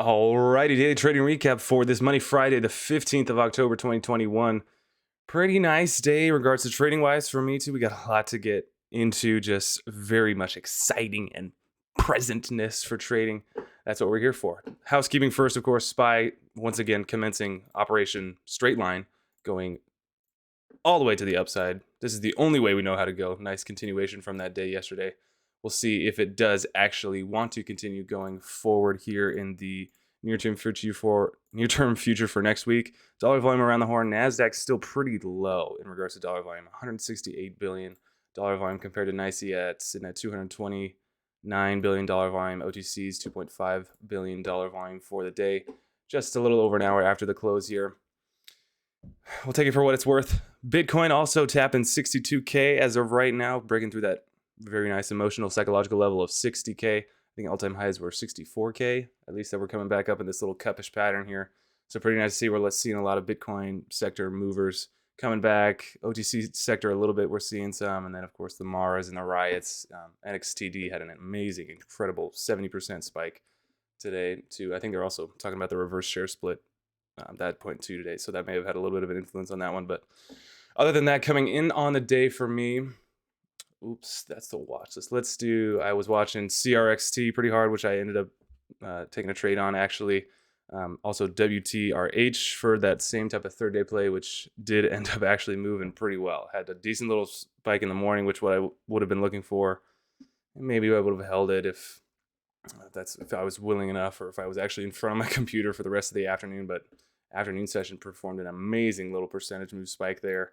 Alrighty, daily trading recap for this Money Friday, the 15th of October, 2021. Pretty nice day in regards to trading wise for me too. We got a lot to get into, just very much exciting and presentness for trading. That's what we're here for. Housekeeping first, of course, SPY once again commencing Operation Straight Line, going all the way to the upside. This is the only way we know how to go. Nice continuation from that day yesterday. We'll see if it does actually want to continue going forward here in the near-term future for next week. Dollar volume around the horn. Nasdaq's still pretty low in regards to dollar volume. 168 billion dollar volume compared to NYSE sitting at 229 billion dollar volume. OTC's 2.5 billion dollar volume for the day. Just a little over an hour after the close here. We'll take it for what it's worth. Bitcoin also tapping 62K as of right now, breaking through that very nice emotional psychological level of 60K. I think all-time highs were 64K, at least that we're coming back up in this little cupish pattern here. So pretty nice to see. We're seeing a lot of Bitcoin sector movers coming back. OTC sector a little bit, we're seeing some. And then, of course, the Maras and the riots. NXTD had an amazing, incredible 70% spike today, too. I think they're also talking about the reverse share split. That point too today, so that may have had a little bit of an influence on that one. But other than that, coming in on the day for me, oops, that's the watch list. I was watching CRXT pretty hard, which I ended up taking a trade on actually. Also WTRH for that same type of third day play, which did end up actually moving pretty well. Had a decent little spike in the morning, which what I would have been looking for. Maybe I would have held it if I was willing enough, or if I was actually in front of my computer for the rest of the afternoon. But afternoon session performed an amazing little percentage move spike there.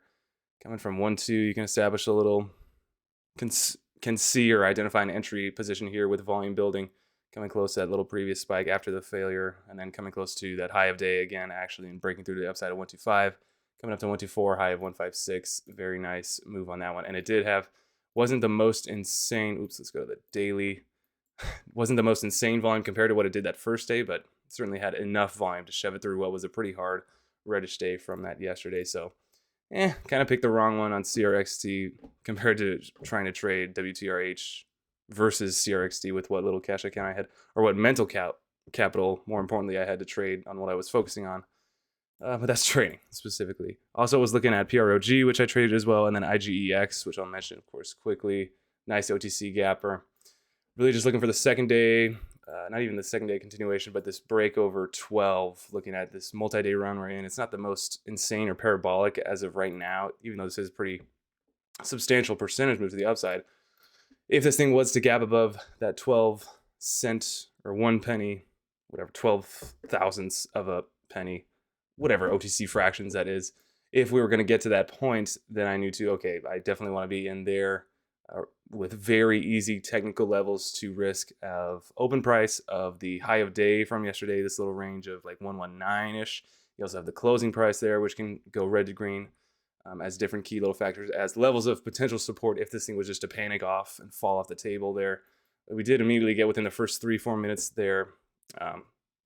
Coming from 1-2, you can establish a little, can see or identify an entry position here with volume building, coming close to that little previous spike after the failure, and then coming close to that high of day again, actually, and breaking through to the upside of 125, coming up to 124, high of 156. Very nice move on that one. And it wasn't the most insane, let's go to the daily. Wasn't the most insane volume compared to what it did that first day, but certainly had enough volume to shove it through what was a pretty hard reddish day from that yesterday. So, kind of picked the wrong one on CRXT compared to trying to trade WTRH versus CRXT with what little cash account I had, or what mental capital, more importantly, I had to trade on what I was focusing on. But that's trading specifically. Also was looking at PROG, which I traded as well, and then IGEX, which I'll mention, of course, quickly. Nice OTC gapper. Really just looking for the second day, not even the second day continuation, but this break over 12, looking at this multi-day run we're in. It's not the most insane or parabolic as of right now, even though this is a pretty substantial percentage move to the upside. If this thing was to gap above that 12 cent or 1 penny, whatever, 12 thousandths of a penny, whatever OTC fractions that is, if we were going to get to that point, then I knew okay, I definitely want to be in there with very easy technical levels to risk of open price of the high of day from yesterday, this little range of like 119-ish. You also have the closing price there, which can go red to green as different key little factors, as levels of potential support if this thing was just to panic off and fall off the table there. We did immediately get within the first 3-4 minutes there.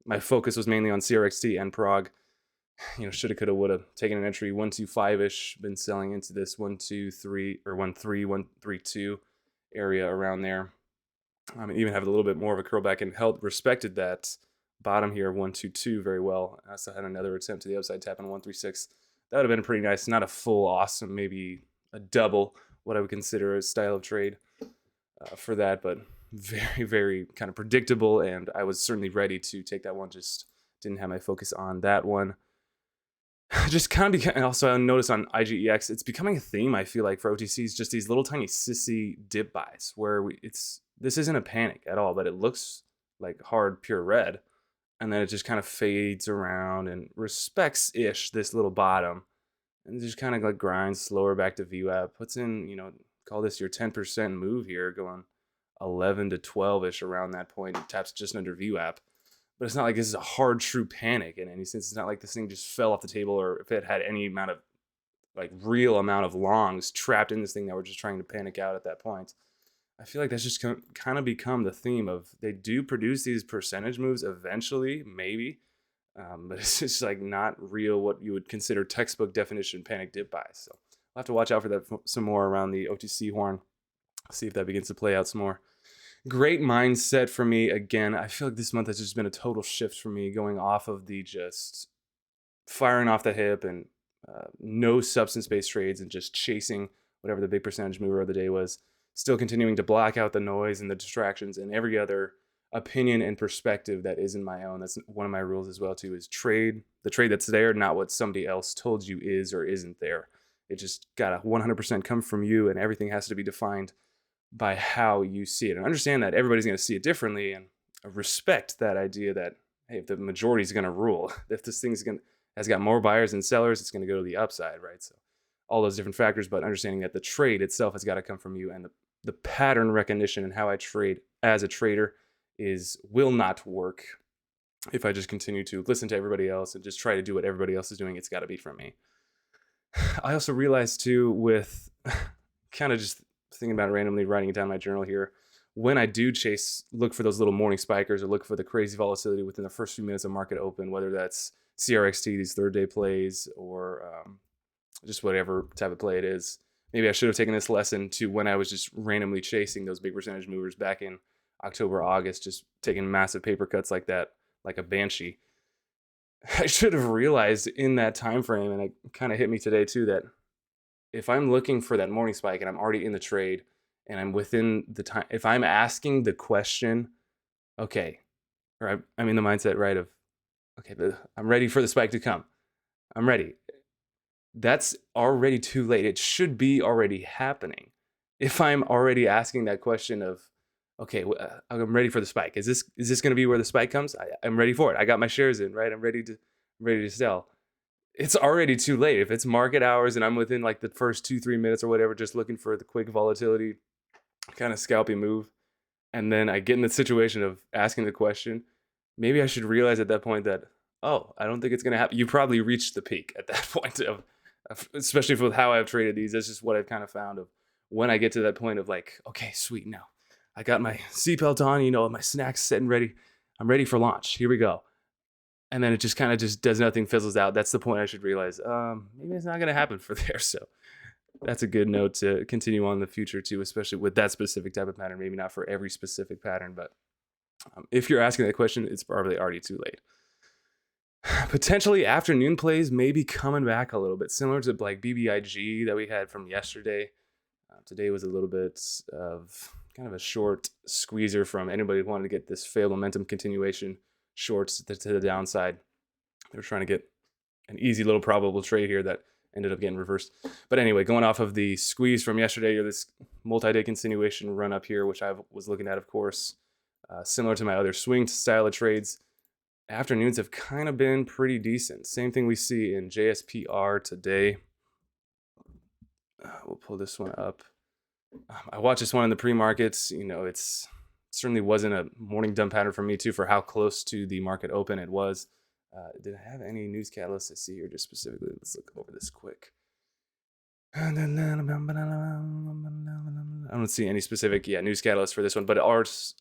My focus was mainly on CRXT and PROG. Shoulda, coulda, woulda, taken an entry 125-ish, been selling into this 123 or 132 area around there. Even have a little bit more of a curl back and respected that bottom here of 122 very well. I also had another attempt to the upside tap on 136. That would have been pretty nice. Not a full awesome, maybe a double what I would consider a style of trade for that, but very, very kind of predictable. And I was certainly ready to take that one. Just didn't have my focus on that one. Just kind of also I noticed on IGEX, it's becoming a theme, I feel like, for OTCs, just these little tiny sissy dip buys where this isn't a panic at all, but it looks like hard pure red, and then it just kind of fades around and respects-ish this little bottom, and just kind of like grinds slower back to VWAP, puts in, call this your 10% move here, going 11 to 12-ish around that point, it taps just under VWAP. But it's not like this is a hard, true panic in any sense. It's not like this thing just fell off the table, or if it had any amount of, real amount of longs trapped in this thing that were just trying to panic out at that point. I feel like that's just kind of become the theme of, they do produce these percentage moves eventually, maybe, but it's just not real what you would consider textbook definition panic dip buys. So I'll have to watch out for that some more around the OTC horn, see if that begins to play out some more. great mindset for me. Again, I feel like this month has just been a total shift for me, going off of the just firing off the hip and no substance-based trades and just chasing whatever the big percentage mover of the day was, still continuing to block out the noise and the distractions and every other opinion and perspective that isn't my own. That's one of my rules as well too, is trade the trade that's there, not what somebody else told you is or isn't there. It just gotta 100% come from you, and everything has to be defined by how you see it. And understand that everybody's going to see it differently, and respect that idea that, hey, if the majority is going to rule, if this thing's going to has got more buyers than sellers, it's going to go to the upside, right? So all those different factors, but understanding that the trade itself has got to come from you, and the pattern recognition and how I trade as a trader will not work if I just continue to listen to everybody else and just try to do what everybody else is doing. It's got to be from me. I also realized too, with kind of just thinking about it randomly, writing it down in my journal here, when I do look for those little morning spikers or look for the crazy volatility within the first few minutes of market open, whether that's CRXT, these third day plays, or just whatever type of play it is. Maybe I should have taken this lesson to when I was just randomly chasing those big percentage movers back in October, August, just taking massive paper cuts like that, like a banshee. I should have realized in that time frame, and it kind of hit me today too, that if I'm looking for that morning spike and I'm already in the trade and I'm within the time, if I'm asking the question, okay, or I'm in the mindset, right, of, okay, I'm ready for the spike to come. I'm ready. That's already too late. It should be already happening. If I'm already asking that question of, okay, I'm ready for the spike. Is this going to be where the spike comes? I'm ready for it. I got my shares in, right? I'm ready to sell. It's already too late. If it's market hours and I'm within like the first 2-3 minutes or whatever, just looking for the quick volatility, kind of scalpy move, and then I get in the situation of asking the question, maybe I should realize at that point that, oh, I don't think it's going to happen. You probably reached the peak at that point of especially with how I've traded these. That's just what I've kind of found of when I get to that point of like, okay, sweet, now I got my seatbelt on, my snacks set and ready. I'm ready for launch. Here we go. And then it just kind of just does nothing, fizzles out. That's the point I should realize. Maybe it's not going to happen for there. So that's a good note to continue on in the future too, especially with that specific type of pattern. Maybe not for every specific pattern, but if you're asking that question, it's probably already too late. Potentially afternoon plays may be coming back a little bit, similar to like BBIG that we had from yesterday. Today was a little bit of kind of a short squeezer from anybody who wanted to get this failed momentum continuation shorts to the downside. They were trying to get an easy little probable trade here that ended up getting reversed. But anyway, going off of the squeeze from yesterday, or this multi-day continuation run up here, which I was looking at, of course, similar to my other swing style of trades, afternoons have kind of been pretty decent. Same thing we see in JSPR today. We'll pull this one up. I watched this one in the pre-markets. It certainly wasn't a morning dump pattern for me too, for how close to the market open it was. Did I have any news catalysts I see here just specifically? Let's look over this quick. I don't see any specific news catalyst for this one, but it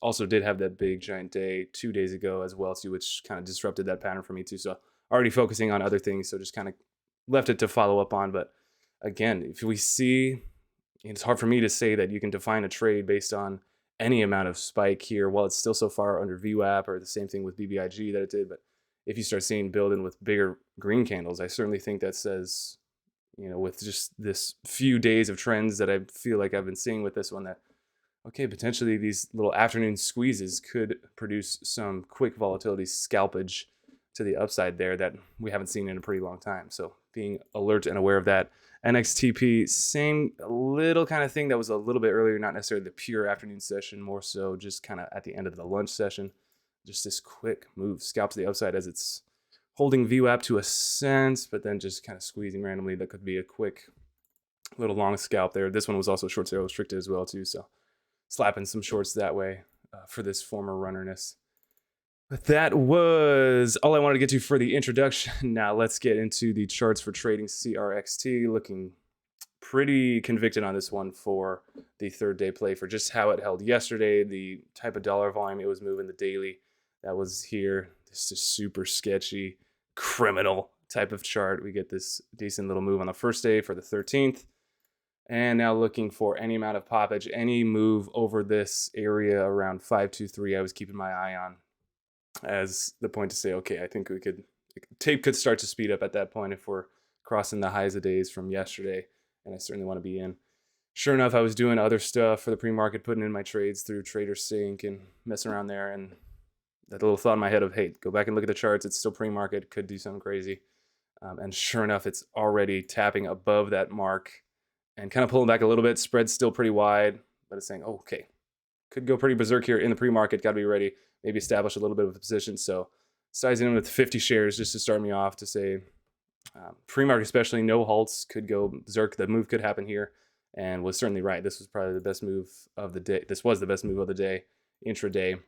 also did have that big giant day 2 days ago as well too, which kind of disrupted that pattern for me too. So already focusing on other things, so just kind of left it to follow up on. But again, if we see, it's hard for me to say that you can define a trade based on any amount of spike here while it's still so far under VWAP, or the same thing with BBIG that it did. But if you start seeing building with bigger green candles, I certainly think that says, with just this few days of trends that I feel like I've been seeing with this one, that, okay, potentially these little afternoon squeezes could produce some quick volatility scalpage to the upside there that we haven't seen in a pretty long time. So being alert and aware of that. NXTP, same little kind of thing that was a little bit earlier, not necessarily the pure afternoon session, more so just kind of at the end of the lunch session. Just this quick move, scalp to the upside as it's holding VWAP to a sense, but then just kind of squeezing randomly. That could be a quick little long scalp there. This one was also short sale restricted as well too, so slapping some shorts that way for this former runnerness. But that was all I wanted to get to for the introduction. Now let's get into the charts for trading CRXT. Looking pretty convicted on this one for the third day play, for just how it held yesterday, the type of dollar volume it was moving, the daily that was here. This is super sketchy, criminal type of chart. We get this decent little move on the first day for the 13th. And now looking for any amount of poppage, any move over this area around 523, I was keeping my eye on as the point to say, okay, I think tape could start to speed up at that point if we're crossing the highs of days from yesterday, and I certainly want to be in. Sure enough, I was doing other stuff for the pre-market, putting in my trades through Trader Sync and messing around there, and that little thought in my head of, hey, go back and look at the charts. It's still pre-market, could do something crazy. And sure enough, it's already tapping above that mark and kind of pulling back a little bit. Spread's still pretty wide, but it's saying, oh, okay, could go pretty berserk here in the pre-market. Got to be ready. Maybe establish a little bit of a position. So sizing in with 50 shares just to start me off to say, pre-market especially, no halts, could go berserk. The move could happen here, and was certainly right. This was probably the best move of the day. This was the best move of the day, intraday.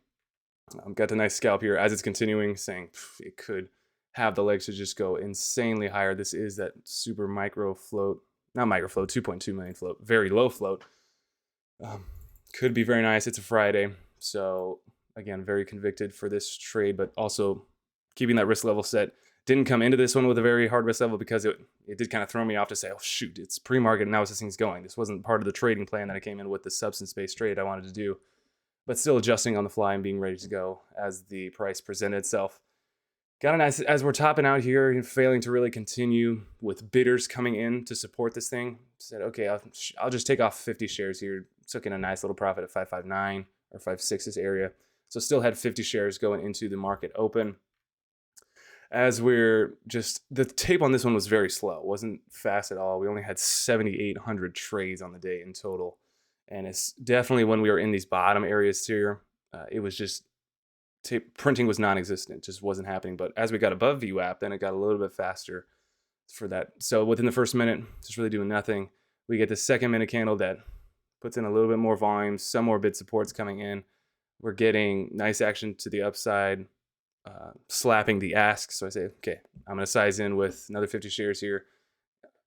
Got a nice scalp here as it's continuing, saying it could have the legs to just go insanely higher. This is that super micro float, not micro float, 2.2 million float, very low float. Could be very nice. It's a Friday, so again, very convicted for this trade, but also keeping that risk level set. Didn't come into this one with a very hard risk level because it did kind of throw me off to say, oh shoot, it's pre-market and now this thing's going. This wasn't part of the trading plan that I came in with, the substance-based trade I wanted to do, but still adjusting on the fly and being ready to go as the price presented itself. Got a nice, as we're topping out here, failing to really continue with bidders coming in to support this thing. Said, okay, I'll just take off 50 shares here. Took in a nice little profit at 559 or 56 area. So still had 50 shares going into the market open. As we're just, the tape on this one was very slow. It wasn't fast at all. We only had 7,800 trades on the day in total. And it's definitely when we were in these bottom areas here, it was just, printing was non-existent, just wasn't happening. But as we got above VWAP, then it got a little bit faster for that. So within the first minute, just really doing nothing. We get the second minute candle that puts in a little bit more volume, some more bid supports coming in. We're getting nice action to the upside, slapping the ask. So I say, okay, I'm going to size in with another 50 shares here.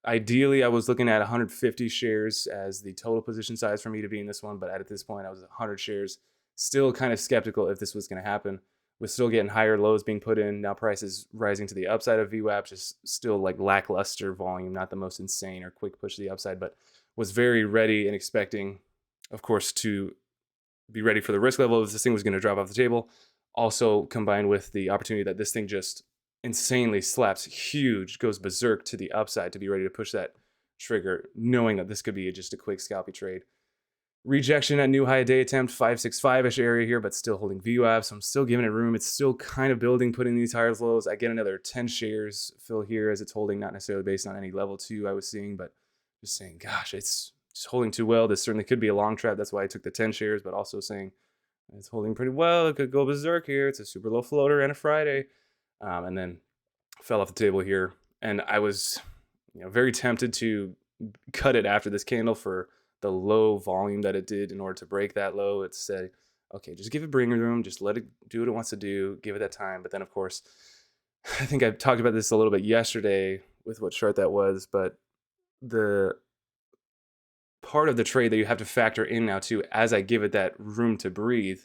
Ideally, I was looking at 150 shares as the total position size for me to be in this one, but at this point, I was 100 shares. Still kind of skeptical if this was going to happen. We're still getting higher lows being put in. Now prices rising to the upside of VWAP, just still like lackluster volume, not the most insane or quick push to the upside, but was very ready and expecting, of course, to be ready for the risk level if this thing was going to drop off the table. Also combined with the opportunity that this thing just insanely slaps huge, goes berserk to the upside to be ready to push that trigger, knowing that this could be just a quick scalpy trade. Rejection at new high day attempt, 565-ish area here, but still holding VWAP, so I'm still giving it room. It's still kind of building, putting these higher lows. I get another 10 shares fill here as it's holding, not necessarily based on any level 2 I was seeing, but just saying, gosh, it's just holding too well. This certainly could be a long trap. That's why I took the 10 shares, but also saying it's holding pretty well. It could go berserk here. It's a super low floater and a Friday. And then fell off the table here. And I was very tempted to cut it after this candle for the low volume that it did in order to break that low. It said, okay, just give it breathing room, just let it do what it wants to do, give it that time. But then, of course, I think I talked about this a little bit yesterday with what chart that was, but the part of the trade that you have to factor in now too, as I give it that room to breathe,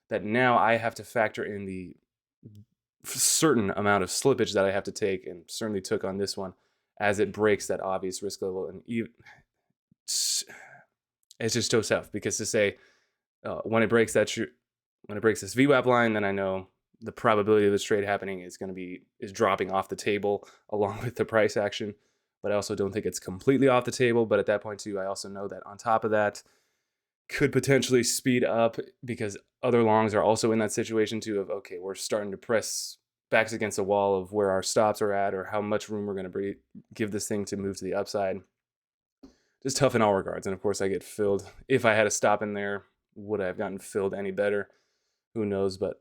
that now I have to factor in the certain amount of slippage that I have to take, and certainly took on this one as it breaks that obvious risk level. And even it's just so tough because to say when it breaks this VWAP line, then I know the probability of this trade happening is dropping off the table along with the price action. But I also don't think it's completely off the table. But at that point too, I also know that on top of that, could potentially speed up because other longs are also in that situation too of, okay, we're starting to press backs against the wall of where our stops are at or how much room we're going to give this thing to move to the upside. Just tough in all regards. And of course I get filled. If I had a stop in there, would I have gotten filled any better? Who knows? But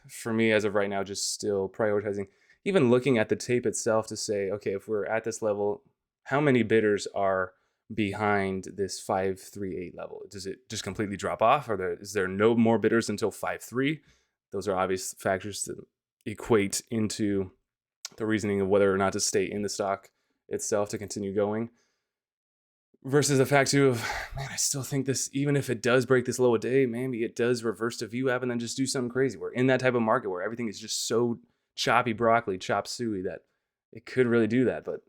for me, as of right now, just still prioritizing, even looking at the tape itself to say, okay, if we're at this level, how many bidders are behind this 538 level? Does it just completely drop off? Or is there no more bidders until 5.3? Those are obvious factors that equate into the reasoning of whether or not to stay in the stock itself to continue going. Versus the fact too of, man, I still think this, even if it does break this low a day, maybe it does reverse to VWAP and then just do something crazy. We're in that type of market where everything is just so choppy broccoli, chop suey that it could really do that. But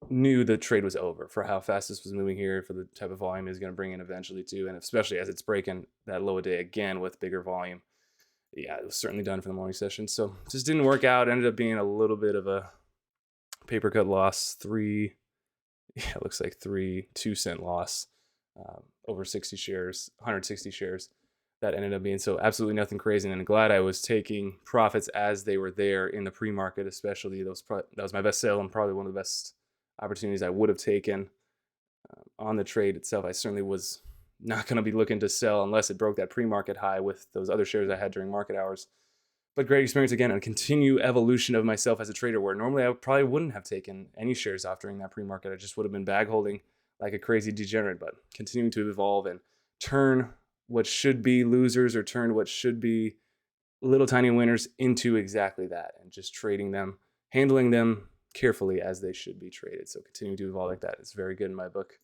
knew the trade was over for how fast this was moving here, for the type of volume it was going to bring in eventually too, and especially as it's breaking that low a day again with bigger volume. Yeah, it was certainly done for the morning session. So just didn't work out. Ended up being a little bit of a paper cut loss. It looks like 2-cent loss over 60 shares, 160 shares. That ended up being so absolutely nothing crazy. And I'm glad I was taking profits as they were there in the pre-market, especially. That was my best sale and probably one of the best opportunities I would have taken on the trade itself. I certainly was not going to be looking to sell unless it broke that pre-market high with those other shares I had during market hours. But great experience again, and continue evolution of myself as a trader, where normally I probably wouldn't have taken any shares off during that pre-market. I just would have been bag holding like a crazy degenerate, but continuing to evolve and turn what should be losers or turn what should be little tiny winners into exactly that, and just trading them, handling them carefully as they should be traded. So continuing to evolve like that is very good in my book.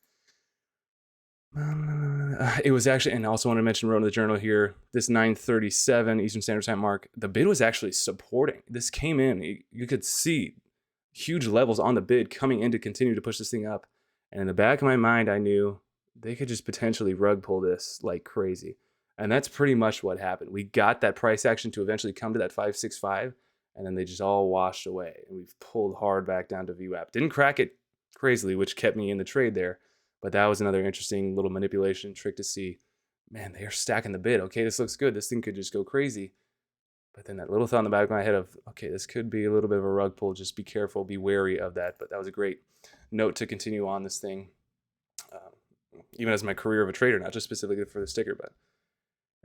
It was actually, and I also want to mention, wrote in the journal here, this 9:37 Eastern Standard Time mark, the bid was actually supporting. This came in, you could see huge levels on the bid coming in to continue to push this thing up. And in the back of my mind, I knew they could just potentially rug pull this like crazy. And that's pretty much what happened. We got that price action to eventually come to that 565, and then they just all washed away. And we've pulled hard back down to VWAP. Didn't crack it crazily, which kept me in the trade there. But that was another interesting little manipulation trick to see, man, they are stacking the bid. Okay, this looks good. This thing could just go crazy. But then that little thought in the back of my head of, okay, this could be a little bit of a rug pull. Just be careful, be wary of that. But that was a great note to continue on this thing, even as my career of a trader, not just specifically for the sticker, but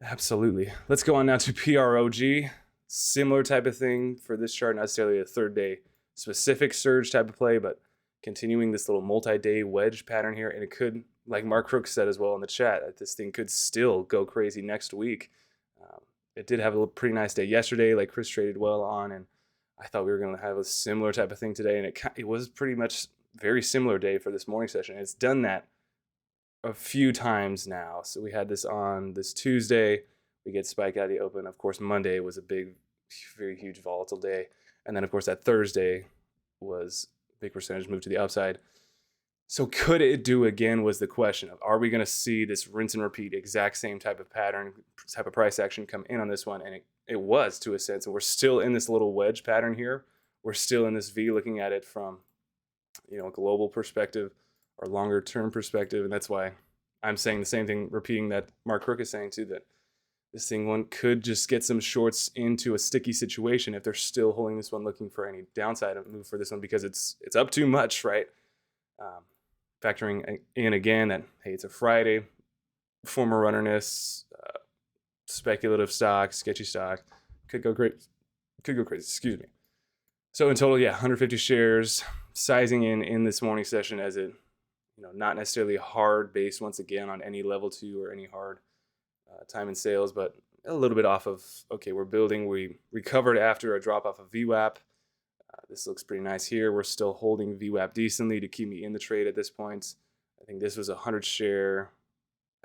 absolutely. Let's go on now to PROG. Similar type of thing for this chart, not necessarily a third day specific surge type of play, but continuing this little multi-day wedge pattern here. And it could, like Mark Crooks said as well in the chat, that this thing could still go crazy next week. It did have a pretty nice day yesterday, like Chris traded well on, and I thought we were going to have a similar type of thing today, and it was pretty much very similar day for this morning session. It's done that a few times now. So we had this on this Tuesday. We get spike out of the open. Of course, Monday was a big, very huge volatile day. And then, of course, that Thursday was a big percentage move to the upside. So could it do again was the question of, are we going to see this rinse and repeat exact same type of pattern, type of price action come in on this one? And it was, to a sense. And we're still in this little wedge pattern here. We're still in this V, looking at it from, a global perspective or longer term perspective. And that's why I'm saying the same thing, repeating that Mark Crook is saying too, that this thing one could just get some shorts into a sticky situation if they're still holding this one, looking for any downside move for this one, because it's up too much, right? Factoring in again that, hey, it's a Friday, former runnerness, speculative stock, sketchy stock, could go crazy, excuse me. So in total, 150 shares, sizing in this morning session as it, not necessarily hard based once again on any level 2 or any hard time in sales, but a little bit off of, okay, we're building, we recovered after a drop off of VWAP. This looks pretty nice here. We're still holding VWAP decently to keep me in the trade at this point. I think this was a 100 share.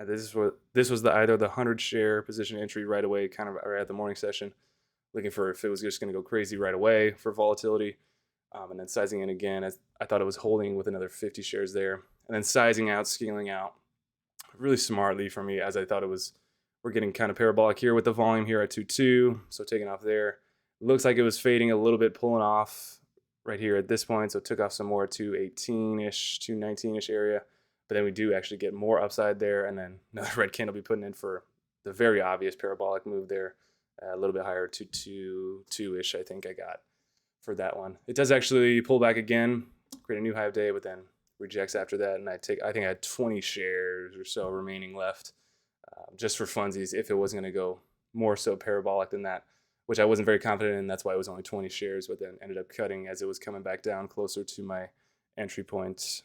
This was either the 100 share position entry right away, kind of right at the morning session, looking for if it was just going to go crazy right away for volatility. And then sizing in again, as I thought it was holding with another 50 shares there. And then sizing out, scaling out really smartly for me, as I thought it was, we're getting kind of parabolic here with the volume here at 2.2. So taking off there. Looks like it was fading a little bit, pulling off right here at this point. So it took off some more to 18-ish, 219-ish area. But then we do actually get more upside there. And then another red candle be putting in for the very obvious parabolic move there. A little bit higher to 2.2-ish, I think I got for that one. It does actually pull back again, create a new high of day, but then rejects after that. And I think I had 20 shares or so remaining left, just for funsies, if it was going to go more so parabolic than that, which I wasn't very confident in. That's why it was only 20 shares, but then ended up cutting as it was coming back down closer to my entry point.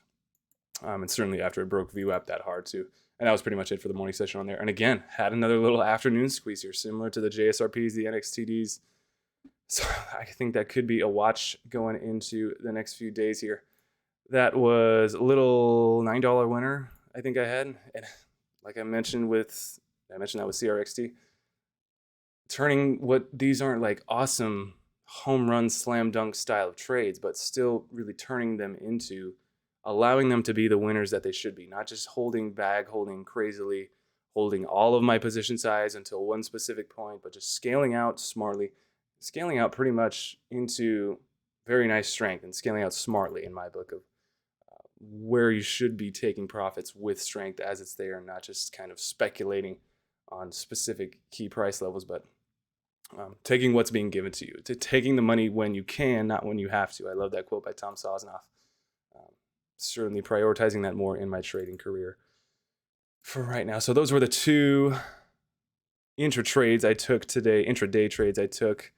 And certainly after it broke VWAP that hard too. And that was pretty much it for the morning session on there. And again, had another little afternoon squeeze here, similar to the JSRPs, the NXTDs. So I think that could be a watch going into the next few days here. That was a little $9 winner I think I had. And like I mentioned that with CRXT. Turning what these aren't like awesome home run slam dunk style of trades, but still really turning them into allowing them to be the winners that they should be, not just holding crazily, holding all of my position size until one specific point, but just scaling out smartly, scaling out pretty much into very nice strength and scaling out smartly in my book of where you should be taking profits with strength as it's there, and not just kind of speculating on specific key price levels, but taking what's being given to you, to taking the money when you can, not when you have to. I love that quote by Tom Sosnoff. Certainly prioritizing that more in my trading career for right now. So those were the two intraday trades I took.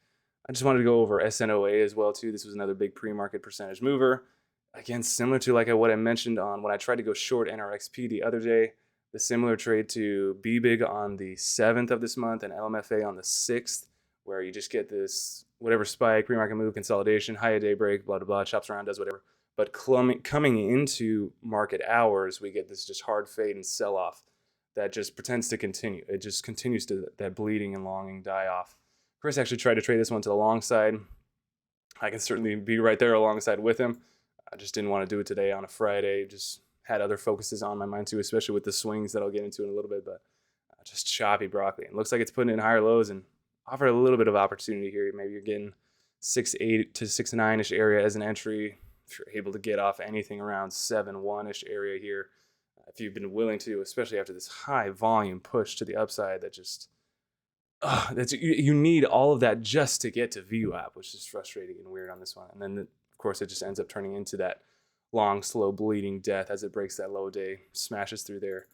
I just wanted to go over SNOA as well too. This was another big pre-market percentage mover. Again, similar to what I mentioned on when I tried to go short NRXP the other day, the similar trade to BBIG on the 7th of this month and LMFA on the 6th, where you just get this whatever spike, pre-market move, consolidation, high day break, blah, blah, blah, chops around, does whatever. But coming into market hours, we get this just hard fade and sell-off that just pretends to continue. It just continues to that bleeding and longing die off. Chris actually tried to trade this one to the long side. I can certainly be right there alongside with him. I just didn't want to do it today on a Friday. Just had other focuses on my mind too, especially with the swings that I'll get into in a little bit. But just choppy broccoli. It looks like it's putting in higher lows and offer a little bit of opportunity here. Maybe you're getting 6.8 to 6.9-ish area as an entry. If you're able to get off anything around 7.1-ish area here, if you've been willing to, especially after this high volume push to the upside, that just you need all of that just to get to VWAP, which is frustrating and weird on this one. And then of course it just ends up turning into that long, slow bleeding death as it breaks that low day, smashes through there.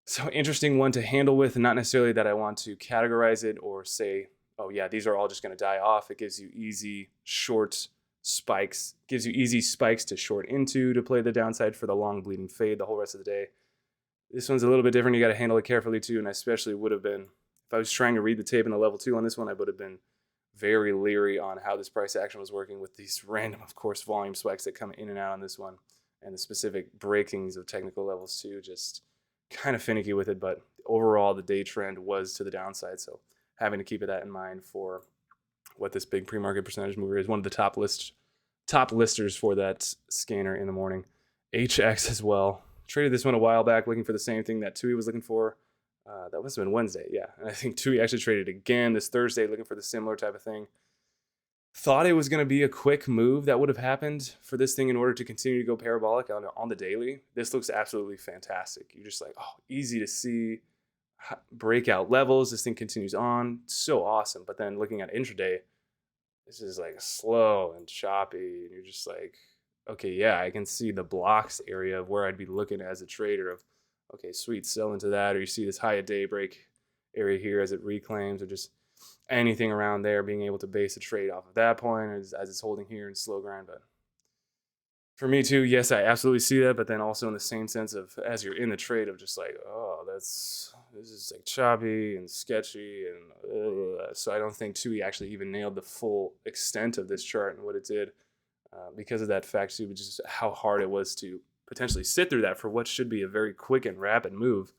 So interesting one to handle with, not necessarily that I want to categorize it or say, oh yeah, these are all just going to die off. It gives you easy short spikes, gives you easy spikes to short into to play the downside for the long bleeding fade the whole rest of the day. This one's a little bit different. You got to handle it carefully too, and I especially would have been, if I was trying to read the tape in a level 2 on this one, I would have been very leery on how this price action was working with these random, of course, volume spikes that come in and out on this one, and the specific breakings of technical levels too. Just kind of finicky with it, but overall the day trend was to the downside, so having to keep that in mind for what this big pre-market percentage mover is. One of the top listers for that scanner in the morning. HX as well. Traded this one a while back looking for the same thing that TUI was looking for. That must have been Wednesday, yeah. And I think TUI actually traded again this Thursday looking for the similar type of thing. Thought it was going to be a quick move that would have happened for this thing in order to continue to go parabolic on the daily. This looks absolutely fantastic. You're just like, oh, easy to see. Breakout levels. This thing continues on. So awesome. But then looking at intraday, this is like slow and choppy. And you're just like, okay, yeah, I can see the blocks area of where I'd be looking as a trader of, okay, sweet, sell into that. Or you see this high at daybreak area here as it reclaims, or just anything around there, being able to base a trade off of that point as it's holding here in slow grind. But for me too, yes, I absolutely see that, but then also in the same sense of as you're in the trade of just like, oh, this is like choppy and sketchy, and so I don't think TUI actually even nailed the full extent of this chart and what it did because of that fact too, just how hard it was to potentially sit through that for what should be a very quick and rapid move.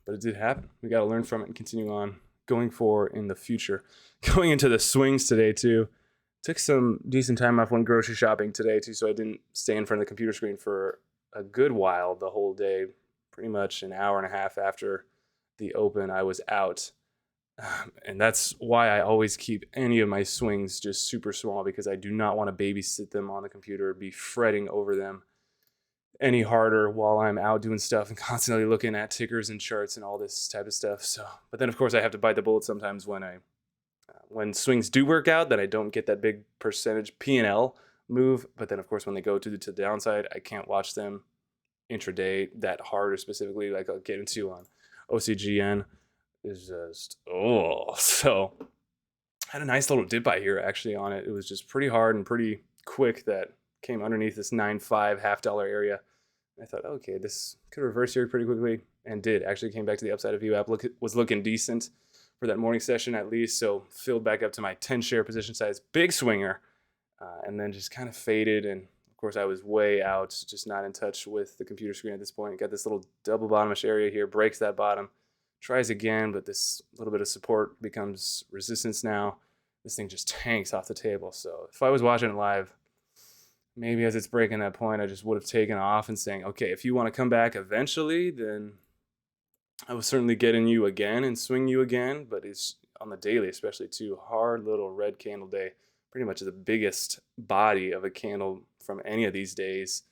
But it did happen. We got to learn from it and continue on going forward in the future. Going into the swings today too. Took some decent time off, went grocery shopping today too, so I didn't stay in front of the computer screen for a good while the whole day. Pretty much an hour and a half after the open, I was out. And that's why I always keep any of my swings just super small, because I do not want to babysit them on the computer, be fretting over them any harder while I'm out doing stuff and constantly looking at tickers and charts and all this type of stuff. So, but then of course I have to bite the bullet sometimes when swings do work out, that I don't get that big percentage P&L move. But then of course when they go to the downside, I can't watch them intraday that hard, or specifically like I'll get into on OCGN is just, so I had a nice little dip by here actually on it. It was just pretty hard and pretty quick that came underneath this 9.5 $0.50 area. I thought, okay, this could reverse here pretty quickly, and did. Actually came back to the upside of VWAP. Was looking decent for that morning session at least, so filled back up to my 10 share position size, big swinger, and then just kind of faded. And of course I was way out, just not in touch with the computer screen at this point. Got this little double bottomish area here, breaks that bottom, tries again, but this little bit of support becomes resistance now. This thing just tanks off the table. So if I was watching it live, maybe as it's breaking that point, I just would have taken off and saying, okay, if you want to come back eventually, then I will certainly get in you again and swing you again. But it's on the daily, especially too, hard little red candle day, pretty much the biggest body of a candle from any of these days,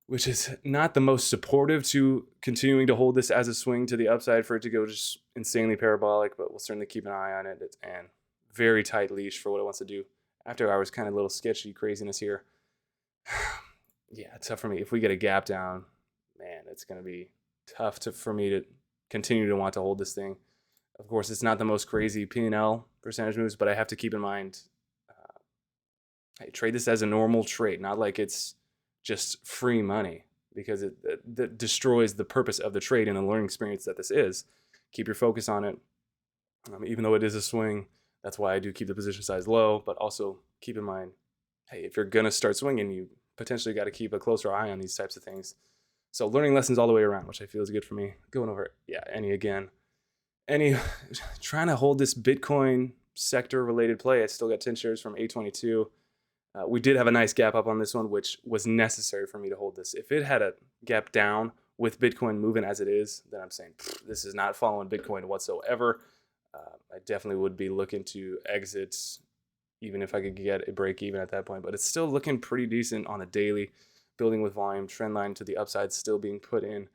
which is not the most supportive to continuing to hold this as a swing to the upside for it to go just insanely parabolic, but we'll certainly keep an eye on it. And very tight leash for what it wants to do. After hours, kind of a little sketchy craziness here. Yeah, it's tough for me. If we get a gap down, man, it's going to be tough for me to continue to want to hold this thing. Of course, it's not the most crazy P&L percentage moves, but I have to keep in mind, I trade this as a normal trade, not like it's just free money, because it destroys the purpose of the trade and the learning experience that this is. Keep your focus on it. Even though it is a swing, that's why I do keep the position size low, but also keep in mind, hey, if you're going to start swinging, you potentially got to keep a closer eye on these types of things. So learning lessons all the way around, which I feel is good for me. Going over, trying to hold this Bitcoin sector related play. I still got 10 shares from 822. We did have a nice gap up on this one, which was necessary for me to hold this. If it had a gap down with Bitcoin moving as it is, then I'm saying this is not following Bitcoin whatsoever. I definitely would be looking to exit, even if I could get a break even at that point. But it's still looking pretty decent on the daily, building with volume, trend line to the upside still being put in.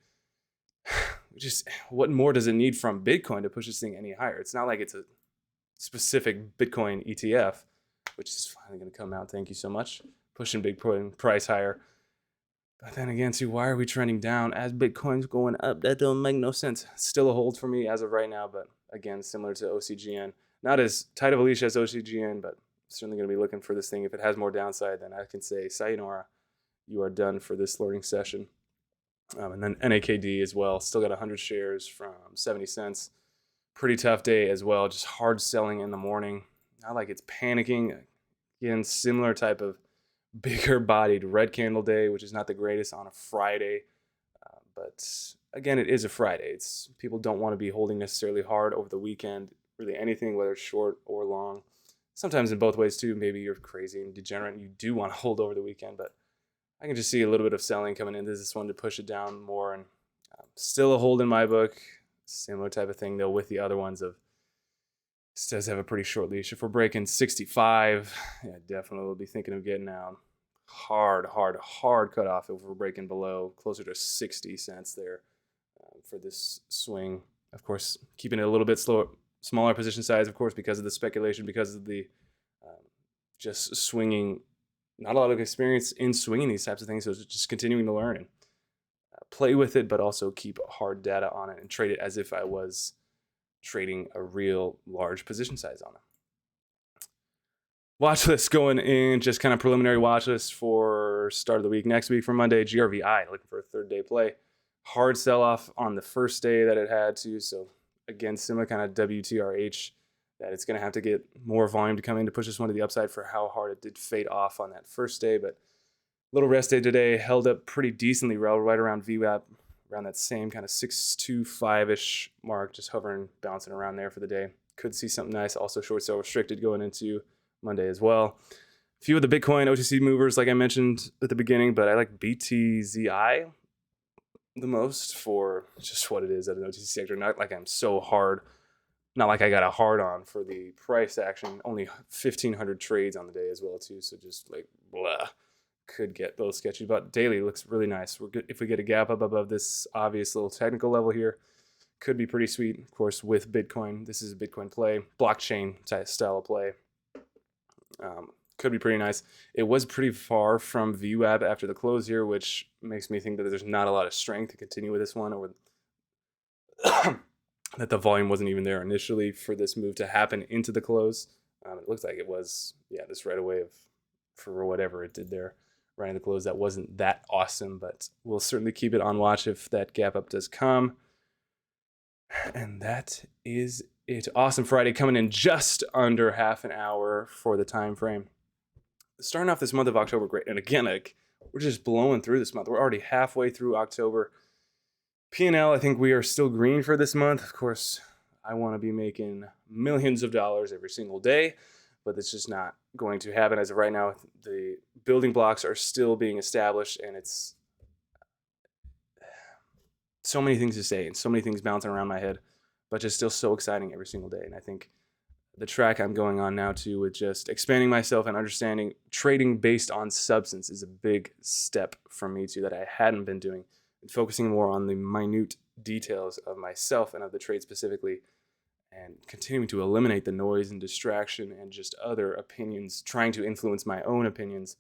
Just what more does it need from Bitcoin to push this thing any higher? It's not like it's a specific Bitcoin ETF, which is finally going to come out. Thank you so much. Pushing Bitcoin price higher. But then again, see, why are we trending down as Bitcoin's going up? That don't make no sense. Still a hold for me as of right now, but again, similar to OCGN. Not as tight of a leash as OCGN, but certainly going to be looking for this thing. If it has more downside, then I can say, sayonara, you are done for this learning session. And then NAKD as well. Still got 100 shares from 70 cents. Pretty tough day as well. Just hard selling in the morning. Not like it's panicking. Again, similar type of bigger bodied red candle day, which is not the greatest on a Friday. But again, it is a Friday. It's people don't want to be holding necessarily hard over the weekend. Really anything, whether it's short or long. Sometimes in both ways too. Maybe you're crazy and degenerate and you do want to hold over the weekend, but I can just see a little bit of selling coming into this one to push it down more. And still a hold in my book. Similar type of thing though with the other ones of this does have a pretty short leash. If we're breaking 65, yeah, definitely we'll be thinking of getting out. Hard cutoff if we're breaking below, closer to 60 cents there for this swing. Of course, keeping it a little bit slower, smaller position size, of course, because of the speculation, because of the just swinging. Not a lot of experience in swinging these types of things, so it's just continuing to learn and play with it, but also keep hard data on it and trade it as if I was trading a real large position size on it. Watch list going in, just kind of preliminary watch list for start of the week. Next week for Monday, GRVI, looking for a third day play. Hard sell off on the first day that it had to. So again, similar kind of WTRH, that it's going to have to get more volume to come in to push this one to the upside for how hard it did fade off on that first day. But little rest day today, held up pretty decently right around VWAP, around that same kind of 625-ish mark, just hovering, bouncing around there for the day. Could see something nice. Also short sale restricted going into Monday as well. A few of the Bitcoin OTC movers, like I mentioned at the beginning, but I like BTZI the most for just what it is at an OTC sector. Not like I'm so hard, not like I got a hard on for the price action. Only 1,500 trades on the day as well too, so just like blah. Could get a little sketchy, but daily looks really nice. We're good if we get a gap up above this obvious little technical level here. Could be pretty sweet, of course, with Bitcoin. This is a Bitcoin play, blockchain style of play. Could be pretty nice. It was pretty far from VWAP after the close here, which makes me think that there's not a lot of strength to continue with this one, or that the volume wasn't even there initially for this move to happen into the close. It looks like it was, this right away for whatever it did there. Right in the close, that wasn't that awesome, but we'll certainly keep it on watch if that gap up does come. And that is it. Awesome Friday coming in just under half an hour for the time frame. Starting off this month of October, great. And again, we're just blowing through this month. We're already halfway through October. P&L, I think we are still green for this month. Of course, I want to be making millions of dollars every single day. but it's just not going to happen as of right now. The building blocks are still being established, and it's so many things to say and so many things bouncing around my head, but just still so exciting every single day. And I think the track I'm going on now too, with just expanding myself and understanding trading based on substance, is a big step for me too that I hadn't been doing, and focusing more on the minute details of myself and of the trade specifically, and continuing to eliminate the noise and distraction and just other opinions, trying to influence my own opinions,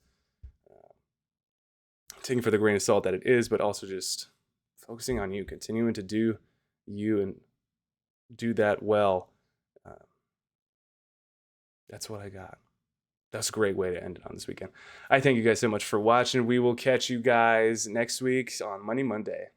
taking for the grain of salt that it is, but also just focusing on you, continuing to do you and do that well. That's what I got. That's a great way to end it on this weekend. I thank you guys so much for watching. We will catch you guys next week on Money Monday.